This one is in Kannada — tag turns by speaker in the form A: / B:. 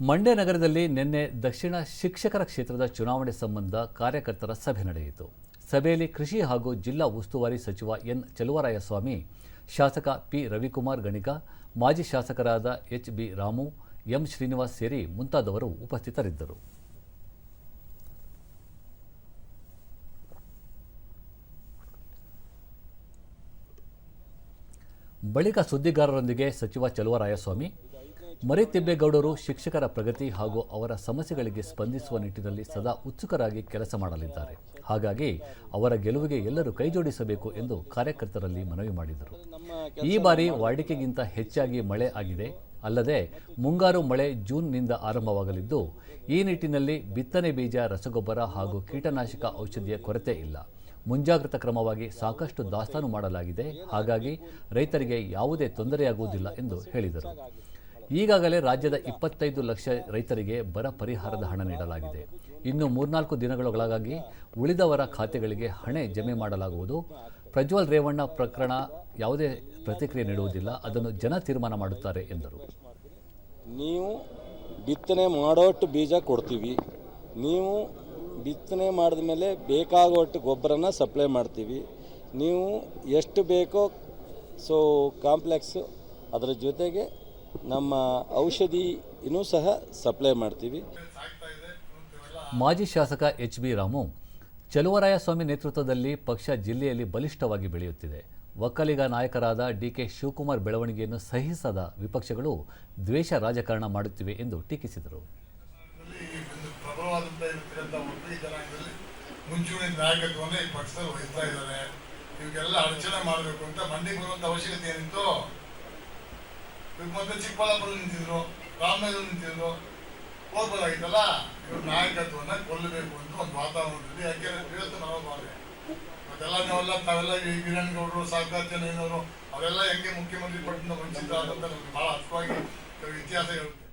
A: ಮಂಡ್ಯ ನಗರದಲ್ಲಿ ನಿನ್ನೆ ದಕ್ಷಿಣ ಶಿಕ್ಷಕರ ಕ್ಷೇತ್ರದ ಚುನಾವಣೆ ಸಂಬಂಧ ಕಾರ್ಯಕರ್ತರ ಸಭೆ ನಡೆಯಿತು. ಸಭೆಯಲ್ಲಿ ಕೃಷಿ ಹಾಗೂ ಜಿಲ್ಲಾ ಉಸ್ತುವಾರಿ ಸಚಿವ ಎನ್ ಚೆಲುವರಾಯಸ್ವಾಮಿ, ಶಾಸಕ ಪಿ ರವಿಕುಮಾರ್ ಗಣಿಗ, ಮಾಜಿ ಶಾಸಕರಾದ H B Ramu, M Srinivas ಸೇರಿ ಮುಂತಾದವರು ಉಪಸ್ಥಿತರಿದ್ದರು. ಬಳಿಕ ಸುದ್ದಿಗಾರರೊಂದಿಗೆ ಸಚಿವ ಚೆಲುವರಾಯಸ್ವಾಮಿ, ಮರಿತಿಬ್ಬೇಗೌಡರು ಶಿಕ್ಷಕರ ಪ್ರಗತಿ ಹಾಗೂ ಅವರ ಸಮಸ್ಯೆಗಳಿಗೆ ಸ್ಪಂದಿಸುವ ನಿಟ್ಟಿನಲ್ಲಿ ಸದಾ ಉತ್ಸುಕರಾಗಿ ಕೆಲಸ ಮಾಡಲಿದ್ದಾರೆ. ಹಾಗಾಗಿ ಅವರ ಗೆಲುವಿಗೆ ಎಲ್ಲರೂ ಕೈಜೋಡಿಸಬೇಕು ಎಂದು ಕಾರ್ಯಕರ್ತರಲ್ಲಿ ಮನವಿ ಮಾಡಿದರು. ಈ ಬಾರಿ ವಾಡಿಕೆಗಿಂತ ಹೆಚ್ಚಾಗಿ ಮಳೆ ಆಗಿದೆ. ಅಲ್ಲದೆ ಮುಂಗಾರು ಮಳೆ ಜೂನ್ನಿಂದ ಆರಂಭವಾಗಲಿದ್ದು, ಈ ನಿಟ್ಟಿನಲ್ಲಿ ಬಿತ್ತನೆ ಬೀಜ, ರಸಗೊಬ್ಬರ ಹಾಗೂ ಕೀಟನಾಶಕ ಔಷಧಿಯ ಕೊರತೆ ಇಲ್ಲ. ಮುಂಜಾಗ್ರತಾ ಕ್ರಮವಾಗಿ ಸಾಕಷ್ಟು ದಾಸ್ತಾನು ಮಾಡಲಾಗಿದೆ. ಹಾಗಾಗಿ ರೈತರಿಗೆ ಯಾವುದೇ ತೊಂದರೆಯಾಗುವುದಿಲ್ಲ ಎಂದು ಹೇಳಿದರು. ಈಗಾಗಲೇ ರಾಜ್ಯದ 25 ಲಕ್ಷ ರೈತರಿಗೆ ಬರ ಪರಿಹಾರದ ಹಣ ನೀಡಲಾಗಿದೆ. ಇನ್ನು 3-4 ದಿನಗಳೊಳಗಾಗಿ ಉಳಿದವರ ಖಾತೆಗಳಿಗೆ ಹಣ ಜಮೆ ಮಾಡಲಾಗುವುದು. ಪ್ರಜ್ವಲ್ ರೇವಣ್ಣ ಪ್ರಕರಣ ಯಾವುದೇ ಪ್ರತಿಕ್ರಿಯೆ ನೀಡುವುದಿಲ್ಲ, ಅದನ್ನು ಜನ ತೀರ್ಮಾನ ಮಾಡುತ್ತಾರೆ ಎಂದರು.
B: ನೀವು ಬಿತ್ತನೆ ಮಾಡೋಷ್ಟು ಬೀಜ ಕೊಡ್ತೀವಿ, ನೀವು ಬಿತ್ತನೆ ಮಾಡಿದ ಮೇಲೆ ಬೇಕಾಗುವಷ್ಟು ಗೊಬ್ಬರನ ಸಪ್ಲೈ ಮಾಡ್ತೀವಿ. ನೀವು ಎಷ್ಟು ಬೇಕೋ ಕಾಂಪ್ಲೆಕ್ಸು, ಅದರ ಜೊತೆಗೆ ನಮ್ಮ ಔಷಧಿನೂ ಸಹ ಸಪ್ಲೈ ಮಾಡ್ತೀವಿ.
A: ಮಾಜಿ ಶಾಸಕ ಎಚ್ ಬಿ ರಾಮು, ಚೆಲುವರಾಯಸ್ವಾಮಿ ನೇತೃತ್ವದಲ್ಲಿ ಪಕ್ಷ ಜಿಲ್ಲೆಯಲ್ಲಿ ಬಲಿಷ್ಠವಾಗಿ ಬೆಳೆಯುತ್ತಿದೆ. ಒಕ್ಕಲಿಗ ನಾಯಕರಾದ ಡಿಕೆ ಶಿವಕುಮಾರ್ ಬೆಳವಣಿಗೆಯನ್ನು ಸಹಿಸದ ವಿಪಕ್ಷಗಳು ದ್ವೇಷ ರಾಜಕಾರಣ ಮಾಡುತ್ತಿವೆ ಎಂದು ಟೀಕಿಸಿದರು.
C: ಮುಂಚೂಣಿ ನಾಯಕತ್ವವನ್ನು ಈ ಪಕ್ಷದಲ್ಲಿ ವಹಿಸ್ತಾ ಇದ್ದಾರೆ. ಇವಾಗೆಲ್ಲ ಅಡಚಣೆ ಮಾಡಬೇಕು ಅಂತ ಮಂಡಿಗೆ ಬರುವಂತ ಅವಶ್ಯಕತೆ ಏನಿತ್ತು? ಮತ್ತೆ ಚಿಕ್ಕಬಳ್ಳಾಪುರ ನಿಂತಿದ್ರು, ರಾಮನಗರ ನಿಂತಿದ್ರು, ಹೋಗ್ಬೋದಾಗಿತ್ತಲ್ಲ. ಇವ್ರ ನಾಯಕತ್ವನ ಕೊಲ್ಲಬೇಕು ಅಂತ ಒಂದು ವಾತಾವರಣದಲ್ಲಿ ಯಾಕೆಂದ್ರೆ ಇವತ್ತು ಮನೋಭಾವನೆ ತಾವೆಲ್ಲ ವೀರಣ್ಣಗೌಡರು, ಸಾಕಾತ್ಯನವರು ಅವರೆಲ್ಲ ಹೆಂಗೆ ಮುಖ್ಯಮಂತ್ರಿ ಪಟ್ಟದಿಂದ ವಂಚಿತ ಅಂತ ನಮ್ಗೆ ಬಹಳ ಅರ್ಥವಾಗಿ ಇತಿಹಾಸ ಹೇಳುತ್ತೆ.